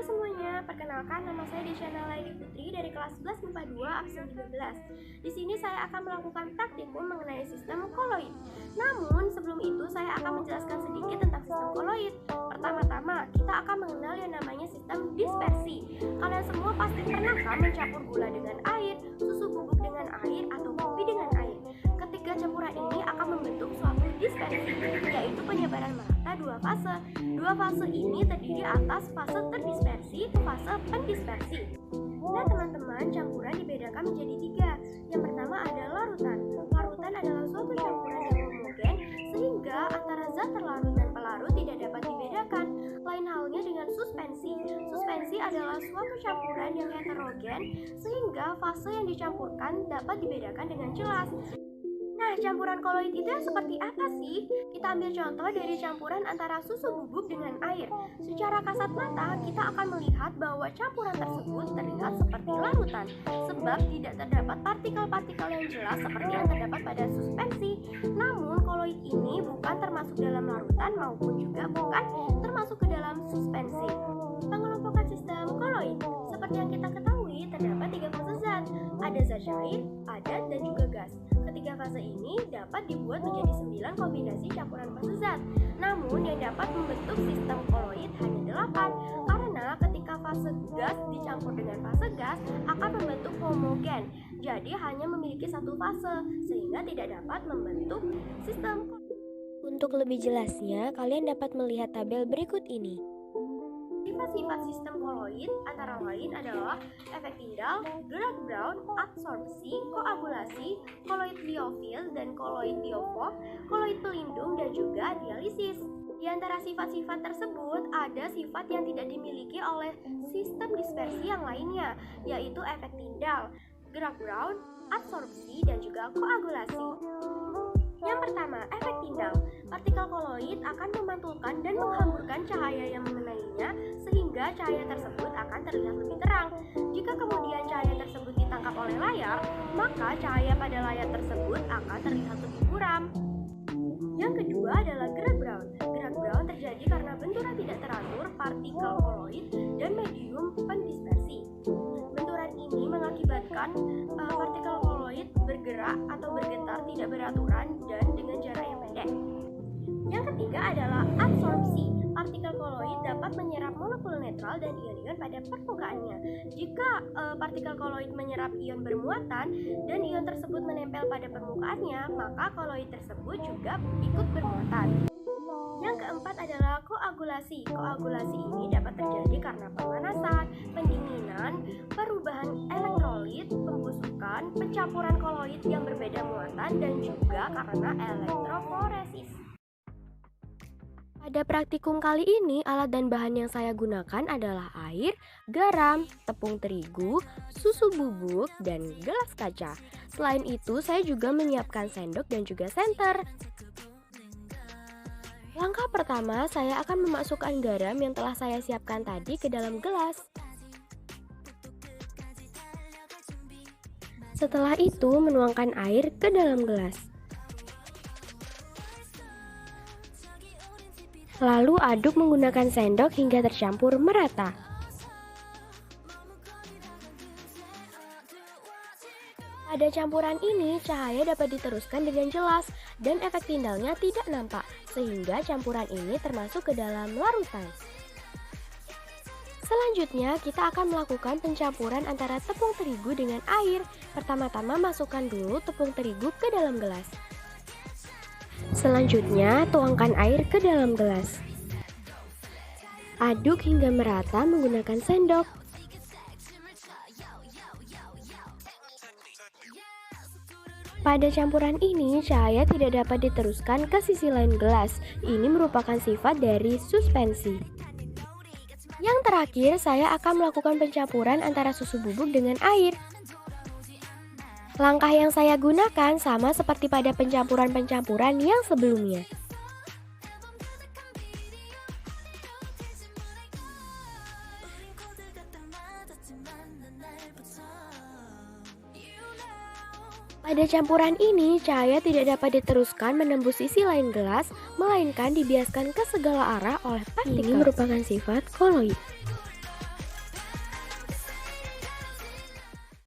semuanya, perkenalkan nama saya Desyana Laili Putri dari kelas 11 MIPA 2 absen 13. Di sini saya akan melakukan praktikum mengenai sistem koloid. Namun sebelum itu saya akan menjelaskan sedikit tentang sistem koloid. Pertama-tama kita akan mengenal yang namanya sistem dispersi. Kalian semua pasti pernah kan mencampur gula dengan air, susu bubuk dengan air, atau kopi dengan air. Ketiga campuran ini akan membentuk suatu dispersi, yaitu penyebaran merata dua fase. Dua fase ini terdiri atas fase terdispersi ke fase pendispersi. Nah teman-teman, campuran dibedakan menjadi tiga. Yang pertama ada larutan. Larutan adalah suatu campuran yang homogen sehingga antara zat terlarut dan pelarut tidak dapat dibedakan. Lain halnya dengan suspensi. Suspensi adalah suatu campuran yang heterogen sehingga fase yang dicampurkan dapat dibedakan dengan jelas. Nah, campuran koloid itu yang seperti apa sih? Kita ambil contoh dari campuran antara susu bubuk dengan air. Secara kasat mata, kita akan melihat bahwa campuran tersebut terlihat seperti larutan, sebab tidak terdapat partikel-partikel yang jelas seperti yang terdapat pada suspensi. Namun, koloid ini bukan termasuk dalam larutan maupun juga bukan termasuk ke dalam suspensi. Pengelompokan sistem koloid, seperti yang kita ketahui, terdapat tiga fase zat. Ada zat cair, padat, dan juga gas. Ketiga fase ini dapat dibuat menjadi 9 kombinasi campuran fase zat. Namun yang dapat membentuk sistem koloid hanya 8, karena ketika fase gas dicampur dengan fase gas akan membentuk homogen. Jadi hanya memiliki satu fase sehingga tidak dapat membentuk sistem koloid. Untuk lebih jelasnya, kalian dapat melihat tabel berikut ini. Sifat-sifat sistem koloid antara lain adalah efek Tyndall, gerak Brown, absorpsi, koagulasi, koloid liofil dan koloid liofov, koloid pelindung, dan juga dialisis. Di antara sifat-sifat tersebut ada sifat yang tidak dimiliki oleh sistem dispersi yang lainnya, yaitu efek Tyndall, gerak Brown, absorpsi, dan juga koagulasi. Yang pertama, efek Tyndall. Partikel koloid akan memantulkan dan menghamburkan cahaya yang mengenainya sehingga cahaya tersebut akan terlihat lebih terang. Jika kemudian cahaya tersebut ditangkap oleh layar, maka cahaya pada layar tersebut akan terlihat lebih buram. Yang kedua adalah gerak Brown. Gerak Brown terjadi karena benturan tidak teratur partikel koloid dan medium pendispersi. Benturan ini mengakibatkan partikel koloid bergerak atau bergetar tidak beraturan dan dengan jarak yang pendek. Yang ketiga adalah absorpsi. Partikel koloid dapat menyerap molekul netral dan ion-ion pada permukaannya. Jika partikel koloid menyerap ion bermuatan dan ion tersebut menempel pada permukaannya, maka koloid tersebut juga ikut bermuatan. Yang keempat adalah koagulasi. Koagulasi ini dapat terjadi karena pemanasan, pendinginan, perubahan elektrolit, pembusukan, pencampuran koloid yang berbeda muatan, dan juga karena elektroforesis. Pada praktikum kali ini, alat dan bahan yang saya gunakan adalah air, garam, tepung terigu, susu bubuk, dan gelas kaca. Selain itu, saya juga menyiapkan sendok dan juga senter. Langkah pertama, saya akan memasukkan garam yang telah saya siapkan tadi ke dalam gelas. Setelah itu, menuangkan air ke dalam gelas. Lalu aduk menggunakan sendok hingga tercampur merata. Pada campuran ini, cahaya dapat diteruskan dengan jelas dan efek Tyndallnya tidak nampak, sehingga campuran ini termasuk ke dalam larutan. Selanjutnya, kita akan melakukan pencampuran antara tepung terigu dengan air. Pertama-tama masukkan dulu tepung terigu ke dalam gelas. Selanjutnya, tuangkan air ke dalam gelas. Aduk hingga merata menggunakan sendok. Pada campuran ini, cahaya tidak dapat diteruskan ke sisi lain gelas. Ini merupakan sifat dari suspensi. Yang terakhir, saya akan melakukan pencampuran antara susu bubuk dengan air. Langkah yang saya gunakan sama seperti pada pencampuran-pencampuran yang sebelumnya. Pada campuran ini, cahaya tidak dapat diteruskan menembus sisi lain gelas, melainkan dibiaskan ke segala arah oleh partikel. Ini merupakan sifat koloid.